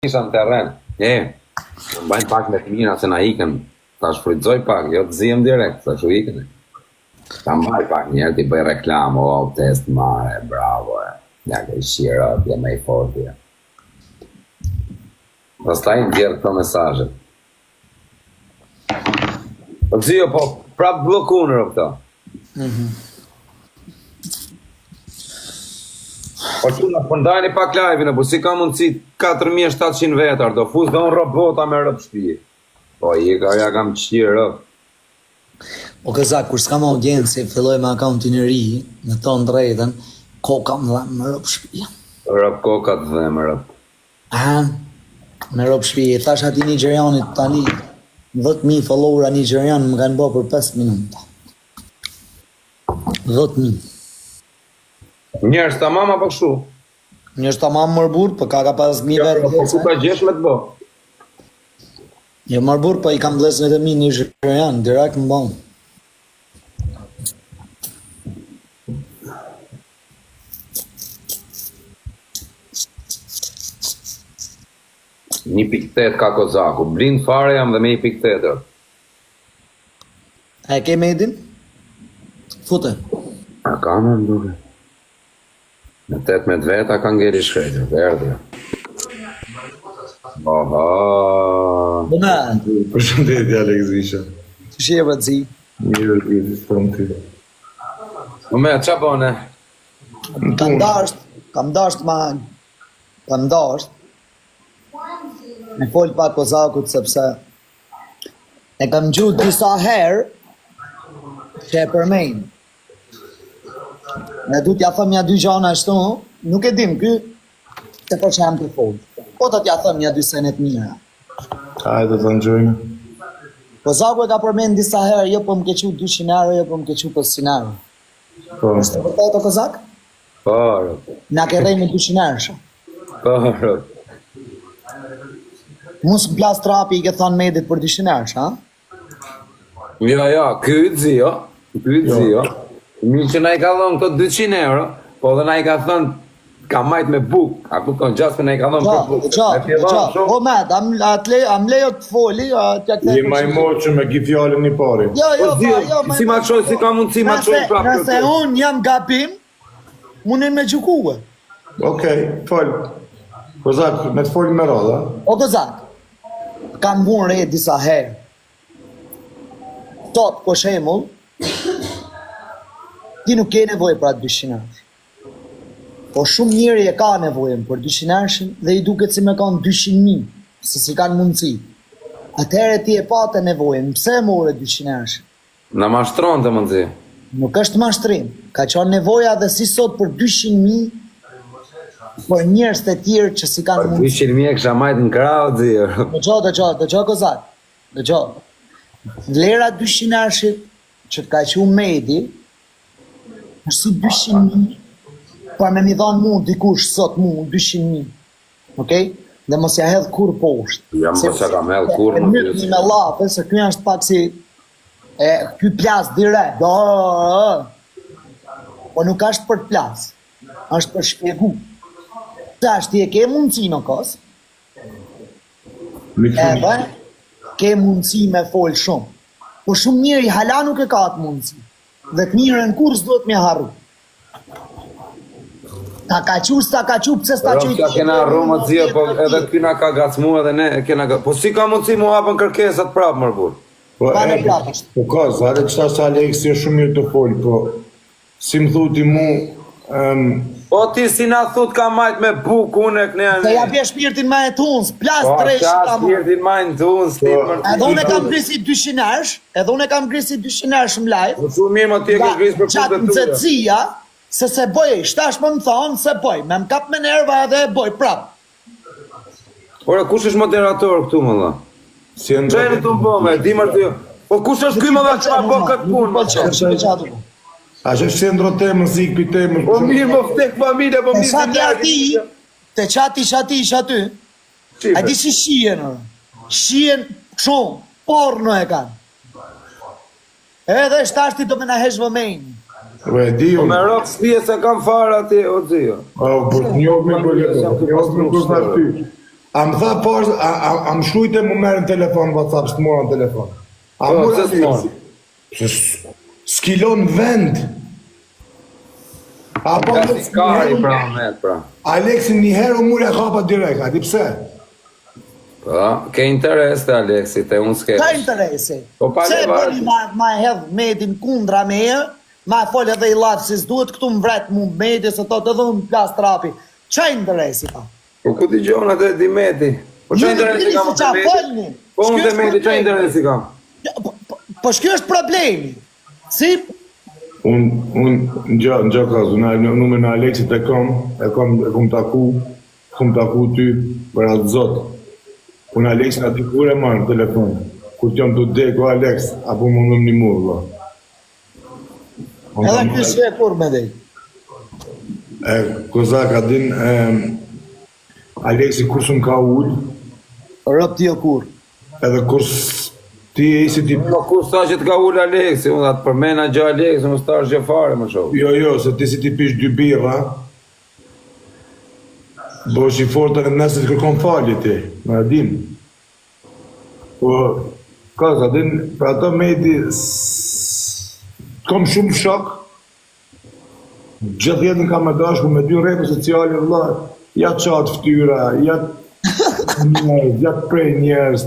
Isha në terren, më bajnë pak me fëmina se na ikën, ta shfrytëzoj pak, jo të zijem direkt, ta shu ikën. Ta mbaj pak njerë t'i bëj reklam, test mare, bravo, ja ke shira, t'je me i forti. Pastaj në djerë këto mesazhet. Po zio, po prap blokunër o këto. Po që në pëndajni pak live-in, po si ka mundësi 4700 vetar, do fuz do në robota me rëp shpije. Po i ka ja kam qirë rëp. O këzak, kur s'kam audiencë, filloj me akauntin e ri, në tonë drejten, koka më dhe me rëp shpije. Rëp koka të dhe me rëp. Me rëp shpije, thash ati Nigerianit tani, 10.000 followera Nigerian më kanë bo për 5 minuta. 10.000. Njerës ta mama po kështu. Njerës ta mama mërbur, për ka 5.000 verë. Po ku ka gjesh me të bo? Jo mërbur, po i kam vlesnit e mi Nigerian, direkt më bon. Një piktet ka kozaku, blind fare jam dhe me 1.8. E ke medin? Fute. A ka me mduke? Në 18 veta ka ngeri shkrejtë, verdi. Oha. Bëna. Përshëndetje Alex Visha. Që shie vëtëzi? Mirë të gjithë për më ty. Me, qa bone? Kam dasht me fol pak kozakut sepse e kam gjuhë disa herë që e përmejnë. Ne du t'ja thëm një dy gjana ashtu, nuk e dim ky se për që jam të fol. Po të t'ja thëm një dy senet mira. Hajde të nxojnë. Kozaku e ka përmejnë disa herë, jo po më kequ 200 euro, jo po më kequ 500 euro. Po. Është të vërtet o Kozak? Po, rëp. Na ke rej me 200 euro shë. Po, rëp. Mos më plas trapi i ke thonë medit për 200 euro shë, Ja, këtë zio, mi që na i ka thonë këto 200 euro, po dhe na i ka thonë, ka majt me buk, a ku kënë gjasë për na i ka thonë për buk. O med, am lejo të foli, Je majmoqë me ki fjallin një pari. Jo, Si ma qoj, si ka mundësi ma qoj prapë. Nëse unë jam gabim, mundin me gjukue. Okej, fol. Kozak, me të folin me radha. O Kozak, kam bunë re disa herë. Tot, po shemull, ti nuk ke nevojë për atë 200 euro. Po shumë njëri e ka nevojën për 200 euro dhe i duket si me kanë 200.000, se si kanë mundësi. Atëherë ti e patë nevojën, pse e more 200 euro? Na mashtron të mundësi. Nuk është mashtrim, ka qenë nevoja dhe si sot për 200.000 për njerëz të tjerë që si kanë mundësi. 200.000 e kësha majtë në krau, zio. Dëgjo Kozak, dëgjo. Vlera 200 euro që të ka që medi, është si 200.000, për me mi dhanë mu, dikush sot mu, 200.000. Okej? Dhe mos ja hedhë kur poshtë. Jam mos ja kam hedhë kur në më një me lafe, se kjo është pak si, ky plas direkt, po nuk është për plas, është për shpjegu. Se është ti e ke mundësi në kos, edhe ke mundësi me folë shumë. Po shumë njëri hala nuk e ka atë mundësi. Dhe të njërën kur s'do të me harru. Ta ka qu, s'ta ka qu, pëse s'ta qu i Rëpka kena rrumë të zio, po edhe këna ka gacmu edhe ne kena gacmu. Po si ka mundësi mu hapën kërkesat prapë mërbur? Po Pane prapë është. Po ka, zare qëta sa Alex e shumë mirë të folë, po si më thuti mu, Po ti si na thut ka majt me buk unë e këne Se ja bje shpirtin ma e tunës, plas Po tresh qa ka mu. shpirtin majnë të unë sti për Edhe unë e kam grisi 200 ersh, edhe unë e kam grisi 200 ersh më live. Po shumë mirë më ti e ke grisë për Qatë punë të tuja. nëzëtësia, se bëj, shtash më thonë se bëj, me më kap me nerva edhe e bëj, prap. Ora, kush është moderator këtu më dha? si e Qajnë të më bëme, dimër të jo. Po kush është ky më dha qa po këtë punë? A që është qendro temën, si ikpi temën. Po mirë më ftek familje, po E mirë sa të t'ja ti, te qati ish aty, a di si shien, shien shumë, porno e kanë. Edhe shtashti do me na hesh vëmejnë. E di Po unë. me rock spije se kam fare atje, o zio. Po të njohë me për ty. A më tha pas, a më shkujte mu merë në telefon, WhatsApp, s'të mora në telefon. A Po, mora se s'morë. S'kilon vend. Apo Ja si kari pra met, pra. Aleksin një herë u mure hapa direkt, a di pse? Po, ke interes të Aleksit, e unë s'ke. Ka interesi. Po, pa Se levar- bëni ma hedh medin kundra meje, ma fol edhe i lafë si s'duhet, këtu më vret mu medje, se tot edhe unë plas trapi. Qa interesi ka? Po ku t'i gjonë atë Dimeti? Po Ju qa interesi dini kam se të qa Dimeti? folni. Po unë S'ky është Dimeti, qa problemi. interesi kam? Po shkjo është problemi. Si? Unë në kaz, nume në Aleksit e kom taku ty për atë zotë. Unë Aleksin ati kur e marë në telefon, kur t'jom të deko Aleks, apo më nëmë një murë, ba. Edhe kjo shve kur me dhej. Kozak, adin, Aleksi kur s'm ka ullë, Rëp tjo kur. edhe kur ti e si ti... Po ku sa që t'ka ullë Aleksi, unë atë përmena gjë Aleksi, unë s'ta është gjë fare më shumë. Jo, se ti si ti pish 2 birra, bo shi fortën e nëse të kërkon falje ti, me adin. Po, ka din, për ato medi, kom shumë shok, gjithë jetën kam me dashku me 2 rrjetë sociale, vëlla, ja qatë ftyra, ja njerëz, ja prej njerëz.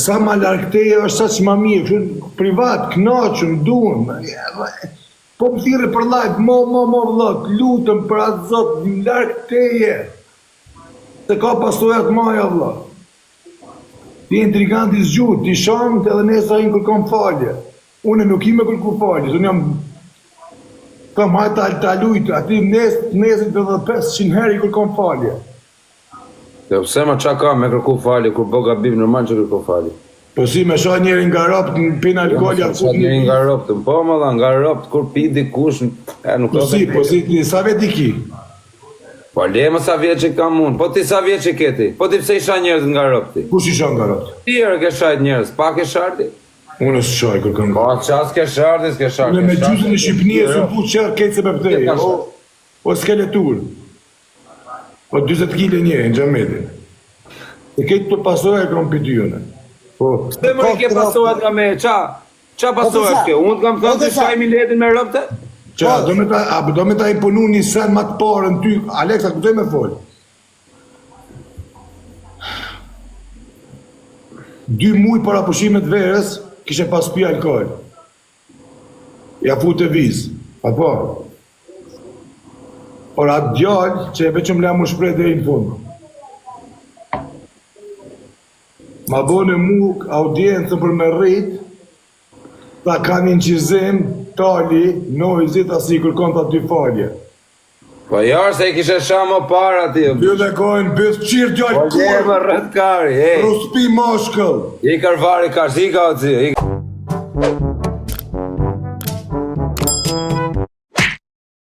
Sa ma larg teje është sa që ma mirë, kështu privat, knaqëm, duhem. Po më thirrë për live, mo, vëlla, lutëm për atë zotë, larg teje. Se ka pasojat maja, vëlla. Ti intriganti zgjut, ti shamët edhe nesa i kërkon falje. Une nuk i me kërku falje, unë jam... Kam hajta ta lujtë, ati nesit edhe 500 herë i kërkon falje. Jo, pse ma qa ka me kërku fali, kur bo gabim normal që kërku fali. Po si me shoh njeri nga ropt në pinë alkoolja... Sa njëri nga roptën, po më dha, nga ropt, kur pi dikush, nuk Po si, sa veti ki? Po le më sa vjeç që kam unë, po ti sa vjeç që keti, po ti pse isha njerëz nga ropti? Kush isha nga ropt? Tjerë ke shajt njerëz, pa ke sharti? Unë së shaj kërkën Po nga. qas ke sharti, s'ke sharti. Unë me gjusën e Shqipënije së pu qërë ketë se për pëteje, o skeletur. O 20 kile një, në gjametin. E ketë të pasojë e krom për dyjone. Po, Pse më i ke pasojat nga me, qa pasojat ke? Unë t'kam thënë të shaj miletin me ropte? qa, do me ta imponu një sen ma të parë në ty, Aleksa, ku të me folë? 2 muj para pushimet verës, kishe pas pi alkohol. Ja fut e vizë, apo? Por atë djallë që e veqëm le më shprej dhe i në fundë. Ma bone mu audiencën për me rritë, ta ka një qizim, tali, nojzit, asi i kërkon të aty falje. Po jarë se i kishe shamo para ti. Ty dhe kojnë bëth qirë Po djallë le më kur, rrët kari, ruspi moshkëll. i karvari karzika o zi.